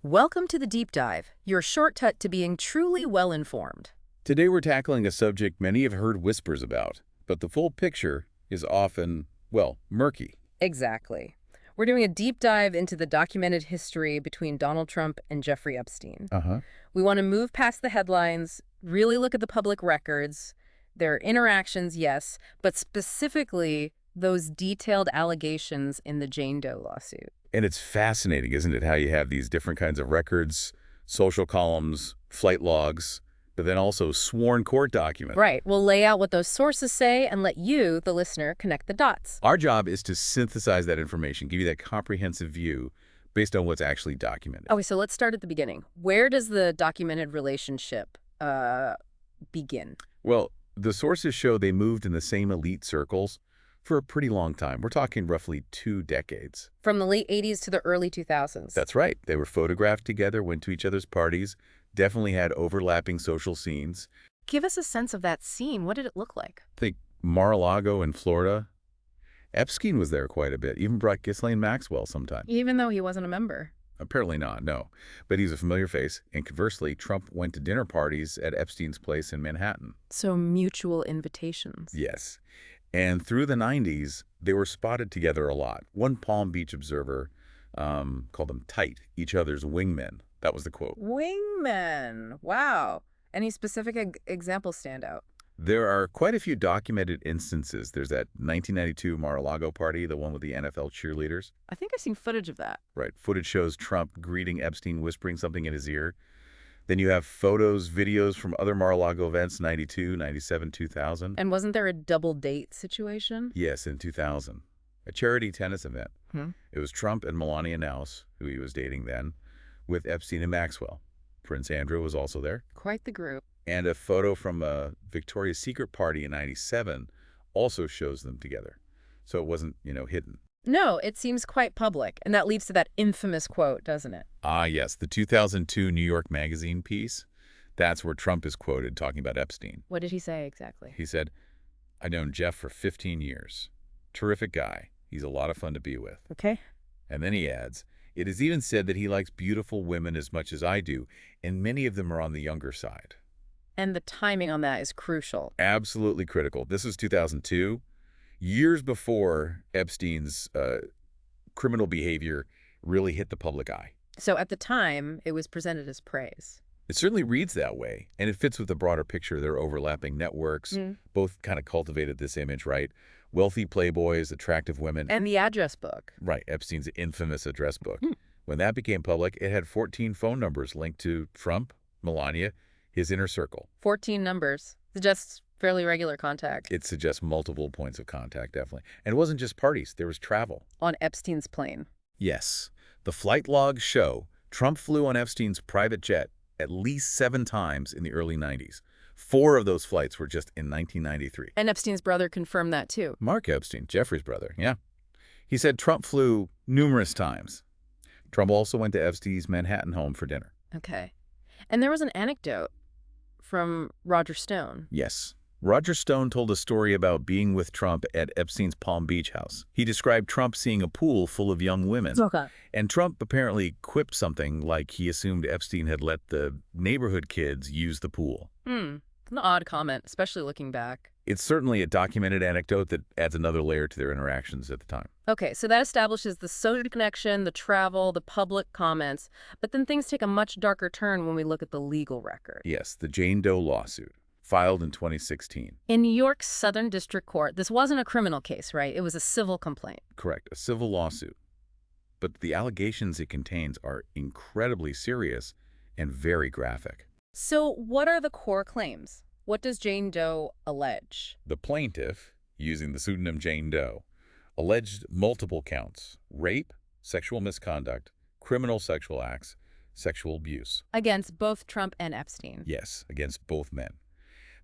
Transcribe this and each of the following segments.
Welcome to the Deep Dive, your shortcut to being truly well-informed. Today we're tackling a subject many have heard whispers about, but the full picture is often, well, murky. Exactly. We're doing a deep dive into the documented history between Donald Trump and Jeffrey Epstein. Uh-huh. We want to move past the headlines, really look at the public records, their interactions, yes, but specifically those detailed allegations in the Jane Doe lawsuit. And it's fascinating, isn't it, how you have these different kinds of records, social columns, flight logs, but then also sworn court documents. Right. We'll lay out what those sources say and let you, the listener, connect the dots. Our job is to synthesize that information, give you that comprehensive view based on what's actually documented. Okay, so let's start at the beginning. Where does the documented relationship begin? Well, the sources show they moved in the same elite circles for a pretty long time. We're talking roughly 2 decades. From the late 80s to the early 2000s. That's right. They were photographed together, went to each other's parties, definitely had overlapping social scenes. Give us a sense of that scene. What did it look like? Think Mar-a-Lago in Florida. Epstein was there quite a bit, even brought Ghislaine Maxwell sometime. Even though he wasn't a member. Apparently not, no. But he's a familiar face, and conversely, Trump went to dinner parties at Epstein's place in Manhattan. So mutual invitations. Yes. And through the 90s, they were spotted together a lot. One Palm Beach observer called them tight, each other's wingmen. That was the quote. Wingmen. Wow. Any specific examples stand out? There are quite a few documented instances. There's that 1992 Mar-a-Lago party, the one with the NFL cheerleaders. I think I've seen footage of that. Right. Footage shows Trump greeting Epstein, whispering something in his ear. Then you have photos, videos from other Mar-a-Lago events, 92, 97, 2000. And wasn't there a double date situation? Yes, in 2000. A charity tennis event. Hmm. It was Trump and Melania Knauss, who he was dating then, with Epstein and Maxwell. Prince Andrew was also there. Quite the group. And a photo from a Victoria's Secret party in 97 also shows them together. So it wasn't, hidden. No, it seems quite public. And that leads to that infamous quote, doesn't it? Ah, yes, the 2002 New York Magazine piece. That's where Trump is quoted talking about Epstein. What did he say exactly? He said, "I've known Jeff for 15 years. Terrific guy. He's a lot of fun to be with." Okay. And then he adds, "It is even said that he likes beautiful women as much as I do, and many of them are on the younger side." And the timing on that is crucial. Absolutely critical. This was 2002, years before Epstein's criminal behavior really hit the public eye. So at the time, it was presented as praise. It certainly reads that way, and it fits with the broader picture. Their overlapping networks both kind of cultivated this image, right? Wealthy playboys, attractive women. And the address book. Right, Epstein's infamous address book. When that became public, it had 14 phone numbers linked to Trump, Melania, his inner circle. 14 numbers. Suggests fairly regular contact. It suggests multiple points of contact, definitely. And it wasn't just parties. There was travel. On Epstein's plane. Yes. The flight logs show Trump flew on Epstein's private jet at least 7 times in the early 90s. 4 of those flights were just in 1993. And Epstein's brother confirmed that, too. Mark Epstein, Jeffrey's brother, yeah. He said Trump flew numerous times. Trump also went to Epstein's Manhattan home for dinner. Okay. And there was an anecdote from Roger Stone. Yes. Roger Stone told a story about being with Trump at Epstein's Palm Beach house. He described Trump seeing a pool full of young women. Okay. And Trump apparently quipped something like he assumed Epstein had let the neighborhood kids use the pool. An odd comment, especially looking back. It's certainly a documented anecdote that adds another layer to their interactions at the time. Okay, so that establishes the social connection, the travel, the public comments, but then things take a much darker turn when we look at the legal record. Yes, the Jane Doe lawsuit, filed in 2016. In New York's Southern District Court, this wasn't a criminal case, right? It was a civil complaint. Correct, a civil lawsuit. But the allegations it contains are incredibly serious and very graphic. So what are the core claims? What does Jane Doe allege? The plaintiff, using the pseudonym Jane Doe, alleged multiple counts: rape, sexual misconduct, criminal sexual acts, sexual abuse. Against both Trump and Epstein. Yes, against both men.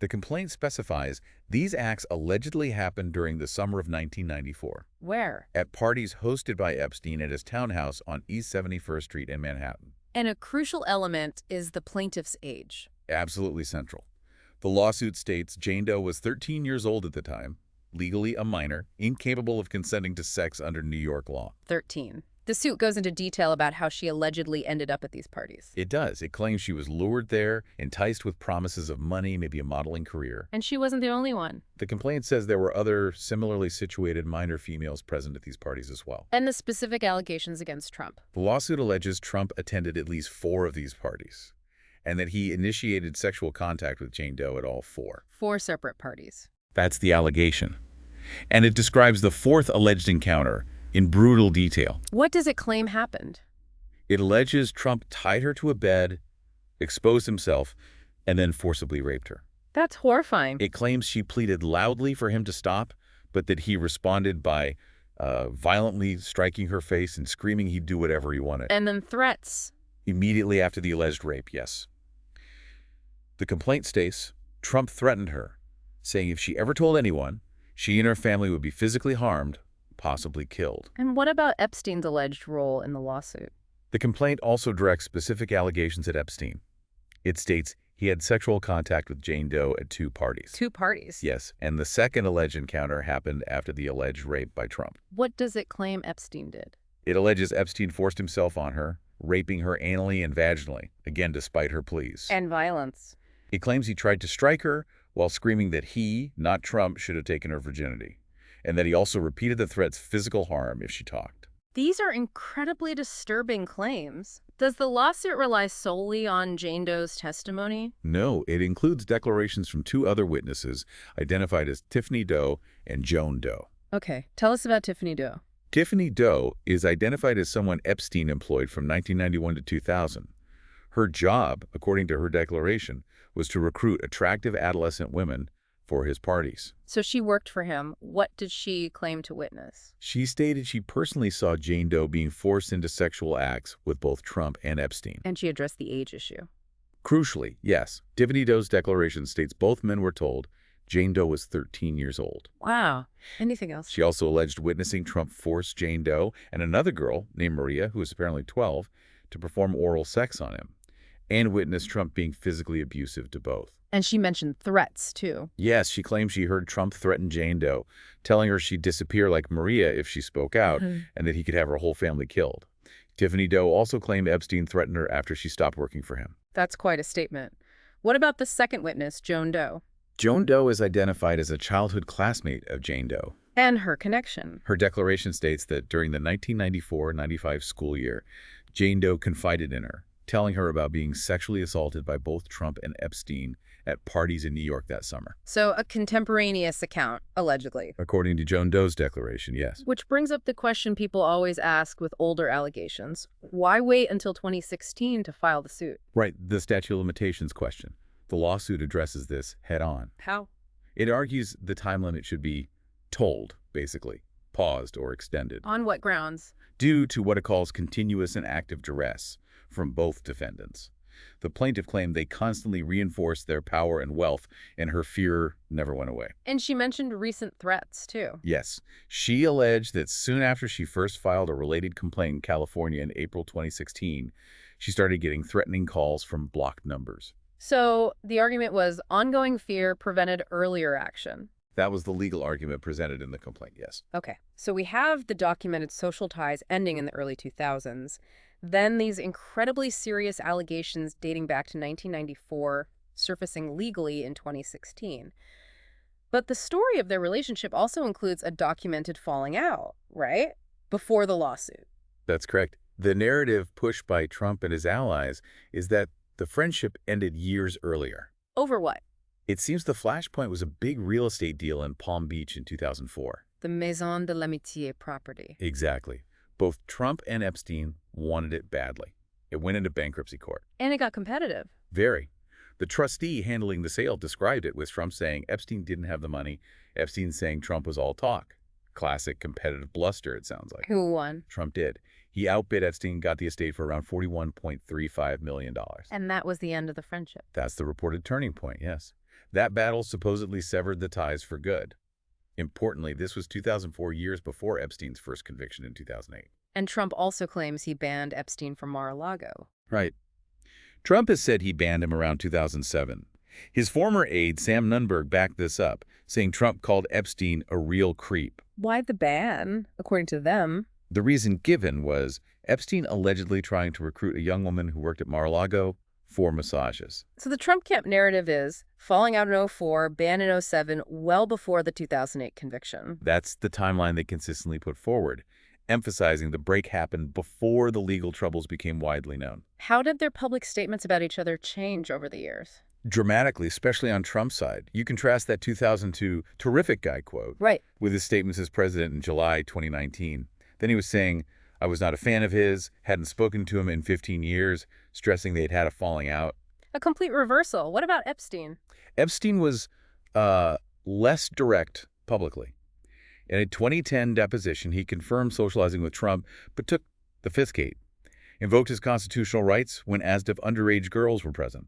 The complaint specifies these acts allegedly happened during the summer of 1994 Where? at parties hosted by Epstein at his townhouse on East 71st Street in Manhattan. And a crucial element is the plaintiff's age. Absolutely central. The lawsuit states Jane Doe was 13 years old at the time, legally a minor, incapable of consenting to sex under New York law. 13. The suit goes into detail about how she allegedly ended up at these parties. It does. It claims she was lured there, enticed with promises of money, maybe a modeling career. And she wasn't the only one. The complaint says there were other similarly situated minor females present at these parties as well. And the specific allegations against Trump. The lawsuit alleges Trump attended at least 4 of these parties, and that he initiated sexual contact with Jane Doe at all 4. 4 separate parties. That's the allegation. And it describes the 4th alleged encounter in brutal detail. What does it claim happened? It alleges Trump tied her to a bed, exposed himself, and then forcibly raped her. That's horrifying. It claims she pleaded loudly for him to stop, but that he responded by violently striking her face and screaming he'd do whatever he wanted. And then threats. Immediately after the alleged rape, yes. The complaint states Trump threatened her, saying if she ever told anyone, she and her family would be physically harmed, possibly killed. And what about Epstein's alleged role in the lawsuit? The complaint also directs specific allegations at Epstein. It states he had sexual contact with Jane Doe at 2 parties. 2 parties? Yes, and the second alleged encounter happened after the alleged rape by Trump. What does it claim Epstein did? It alleges Epstein forced himself on her, raping her anally and vaginally, again despite her pleas. And violence. It claims he tried to strike her while screaming that he, not Trump, should have taken her virginity, and that he also repeated the threat's physical harm if she talked. These are incredibly disturbing claims. Does the lawsuit rely solely on Jane Doe's testimony? No, it includes declarations from 2 other witnesses identified as Tiffany Doe and Joan Doe. Okay, tell us about Tiffany Doe. Tiffany Doe is identified as someone Epstein employed from 1991 to 2000. Her job, according to her declaration, was to recruit attractive adolescent women for his parties. So she worked for him. What did she claim to witness? She stated she personally saw Jane Doe being forced into sexual acts with both Trump and Epstein. And she addressed the age issue. Crucially, yes, Tiffany Doe's declaration states both men were told Jane Doe was 13 years old. Wow. Anything else? She also alleged witnessing Trump force Jane Doe and another girl named Maria, who was apparently 12, to perform oral sex on him, and witnessed Trump being physically abusive to both. And she mentioned threats, too. Yes, she claims she heard Trump threaten Jane Doe, telling her she'd disappear like Maria if she spoke out, and that he could have her whole family killed. Tiffany Doe also claimed Epstein threatened her after she stopped working for him. That's quite a statement. What about the second witness, Joan Doe? Joan Doe is identified as a childhood classmate of Jane Doe. And her connection. Her declaration states that during the 1994-95 school year, Jane Doe confided in her, telling her about being sexually assaulted by both Trump and Epstein at parties in New York that summer. So a contemporaneous account, allegedly. According to Joan Doe's declaration, yes. Which brings up the question people always ask with older allegations. Why wait until 2016 to file the suit? Right, the statute of limitations question. The lawsuit addresses this head-on. How? It argues the time limit should be told, basically, paused or extended, On what grounds? due to what it calls continuous and active duress from both defendants. The plaintiff claimed they constantly reinforced their power and wealth, and her fear never went away. And she mentioned recent threats, too. Yes, she alleged that soon after she first filed a related complaint in California in April 2016, she started getting threatening calls from blocked numbers. So the argument was ongoing fear prevented earlier action. That was the legal argument presented in the complaint, yes. Okay, so we have the documented social ties ending in the early 2000s. Then these incredibly serious allegations dating back to 1994 surfacing legally in 2016. But the story of their relationship also includes a documented falling out, right? Before the lawsuit. That's correct. The narrative pushed by Trump and his allies is that the friendship ended years earlier. Over what? It seems the flashpoint was a big real estate deal in Palm Beach in 2004. The Maison de l'Amitié property. Exactly. Both Trump and Epstein wanted it badly. It went into bankruptcy court. And it got competitive. Very. The trustee handling the sale described it with Trump saying Epstein didn't have the money, Epstein saying Trump was all talk. Classic competitive bluster, it sounds like. Who won? Trump did. He outbid Epstein, got the estate for around $41.35 million. And that was the end of the friendship. That's the reported turning point, yes. That battle supposedly severed the ties for good. Importantly, this was 2004, years before Epstein's first conviction in 2008. And Trump also claims he banned Epstein from Mar-a-Lago. Right. Trump has said he banned him around 2007. His former aide, Sam Nunberg, backed this up, saying Trump called Epstein a real creep. Why the ban, according to them? The reason given was Epstein allegedly trying to recruit a young woman who worked at Mar-a-Lago for massages. So the Trump camp narrative is falling out in '04, ban in '07, well before the 2008 conviction. That's the timeline they consistently put forward, emphasizing the break happened before the legal troubles became widely known. How did their public statements about each other change over the years? Dramatically, especially on Trump's side. You contrast that 2002 terrific guy quote Right. with his statements as president in July 2019. Then he was saying, I was not a fan of his, hadn't spoken to him in 15 years, stressing they'd had a falling out. A complete reversal. What about Epstein? Epstein was less direct publicly. In a 2010 deposition, he confirmed socializing with Trump, but took the fifth gate, invoked his constitutional rights when asked if underage girls were present.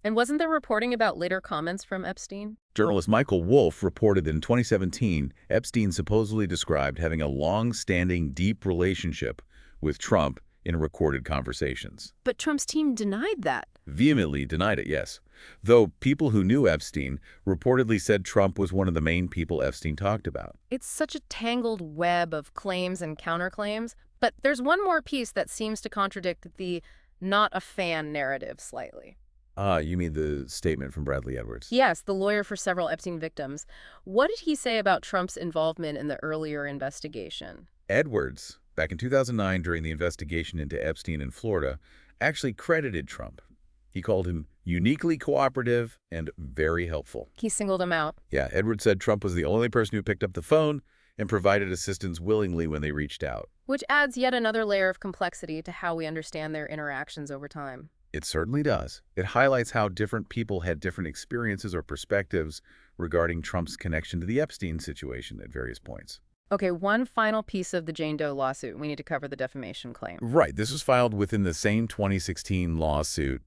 And wasn't there reporting about later comments from Epstein? Journalist Michael Wolff reported that in 2017, Epstein supposedly described having a long-standing, deep relationship with Trump in recorded conversations. But Trump's team denied that. Vehemently denied it, yes. Though people who knew Epstein reportedly said Trump was one of the main people Epstein talked about. It's such a tangled web of claims and counterclaims, but there's one more piece that seems to contradict the not a fan narrative slightly. You mean the statement from Bradley Edwards? Yes, the lawyer for several Epstein victims. What did he say about Trump's involvement in the earlier investigation? Edwards, back in 2009 during the investigation into Epstein in Florida, actually credited Trump. He called him uniquely cooperative and very helpful. He singled him out. Yeah, Edwards said Trump was the only person who picked up the phone and provided assistance willingly when they reached out. Which adds yet another layer of complexity to how we understand their interactions over time. It certainly does. It highlights how different people had different experiences or perspectives regarding Trump's connection to the Epstein situation at various points. Okay, one final piece of the Jane Doe lawsuit. We need to cover the defamation claim. Right. This was filed within the same 2016 lawsuit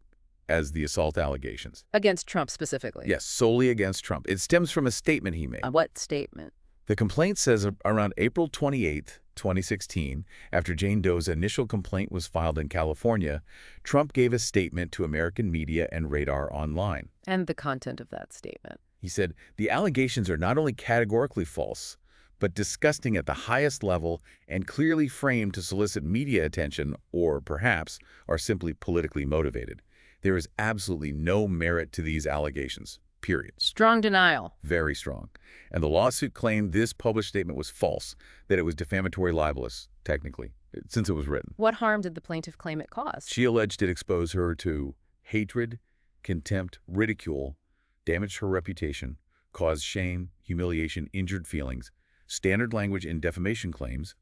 as the assault allegations. Against Trump specifically? Yes, solely against Trump. It stems from a statement he made. What statement? The complaint says around April 28, 2016, after Jane Doe's initial complaint was filed in California, Trump gave a statement to American media and Radar Online. And the content of that statement. He said, the allegations are not only categorically false, but disgusting at the highest level and clearly framed to solicit media attention or, perhaps, are simply politically motivated. There is absolutely no merit to these allegations, period. Strong denial. Very strong. And the lawsuit claimed this published statement was false, that it was defamatory libelous, technically, since it was written. What harm did the plaintiff claim it caused? She alleged it exposed her to hatred, contempt, ridicule, damaged her reputation, caused shame, humiliation, injured feelings, standard language in defamation claims,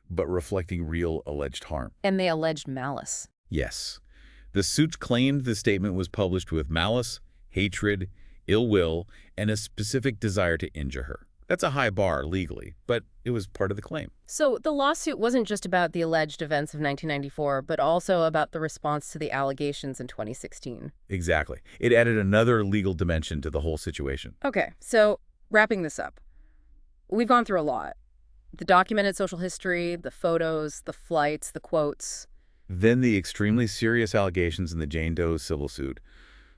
but reflecting real alleged harm. And they alleged malice. Yes. The suits claimed the statement was published with malice, hatred, ill will, and a specific desire to injure her. That's a high bar legally, but it was part of the claim. So the lawsuit wasn't just about the alleged events of 1994, but also about the response to the allegations in 2016. Exactly. It added another legal dimension to the whole situation. Okay, so wrapping this up, we've gone through a lot. The documented social history, the photos, the flights, the quotes. Then the extremely serious allegations in the Jane Doe civil suit,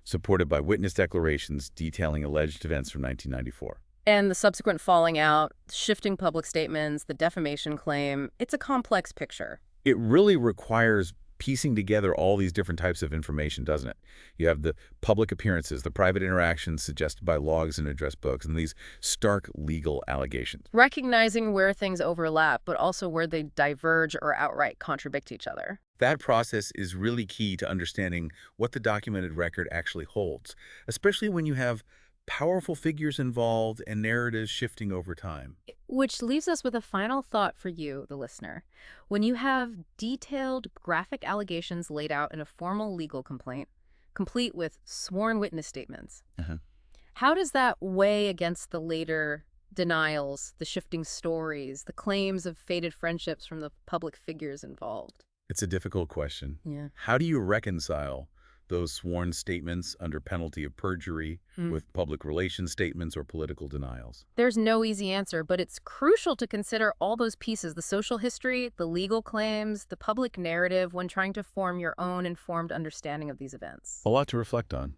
supported by witness declarations detailing alleged events from 1994. And the subsequent falling out, shifting public statements, the defamation claim. It's a complex picture. It really requires piecing together all these different types of information, doesn't it? You have the public appearances, the private interactions suggested by logs and address books, and these stark legal allegations. Recognizing where things overlap, but also where they diverge or outright contradict each other. That process is really key to understanding what the documented record actually holds, especially when you have powerful figures involved and narratives shifting over time. Which leaves us with a final thought for you, the listener. When you have detailed, graphic allegations laid out in a formal legal complaint, complete with sworn witness statements, how does that weigh against the later denials, the shifting stories, the claims of faded friendships from the public figures involved? It's a difficult question. Yeah. How do you reconcile those sworn statements under penalty of perjury with public relations statements or political denials? There's no easy answer, but it's crucial to consider all those pieces, the social history, the legal claims, the public narrative, when trying to form your own informed understanding of these events. A lot to reflect on.